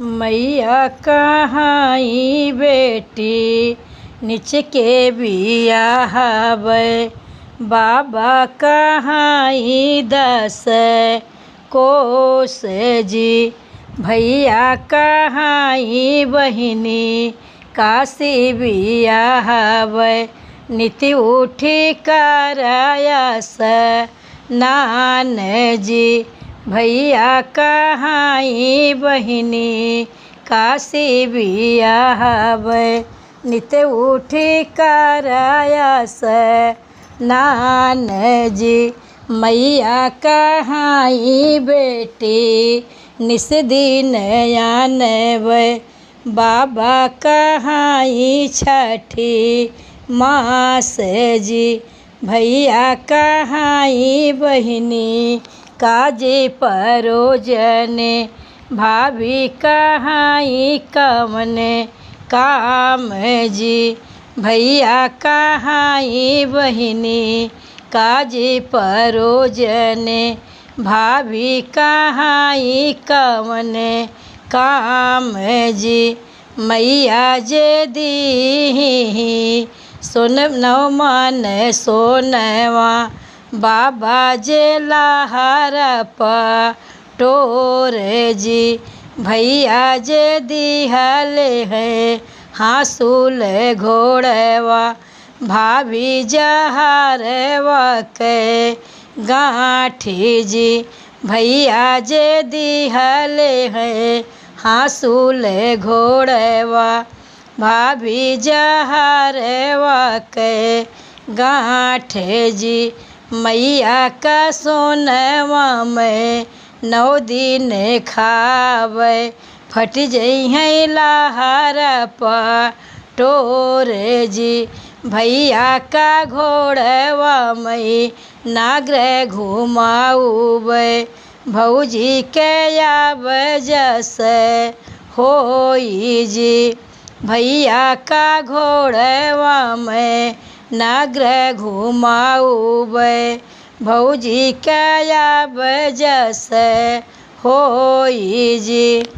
मैया कहाई बेटी निच के बियाहबै, बाबा कहाई 10 कोस जी। भैया कहाई बहिनी काशी बियाहबै, निति उठी करायस नान जी। भैया कहाई बहिनी काशी बियाहबै, नित उठी करायस नान जी। मैया कहाई बेटी निस दिन आनबै, बाबा कहाई छठी मास जी। भैया कहाई बहिनी काजे परोजने, भाभी कहाई कवन काम जी। भैया कहाई बहिनी काजे परोजने, भाभी कहाई कवन काम जी। मैया जे दीही सोन नव मन सोनवा, बाबा जे लहर पटोर जी। भैया जे दिहले है हाँसूल घोड़वा, भाभी जहरवा के गाँठी जी। भैया जे दिहले है हाँसूल घोड़वा, भाभी जहरवा के गाँठ जी। मैया का सोनवा में 9 दिन खाबै, फट जइहे लहर पटोर जी। भैया का घोड़वा में नागर घुमाउबै, भौजी के आब जस होई जी। भैया का घोड़वा में नागर घुमाउबै, भौजी के आब जस होई जी।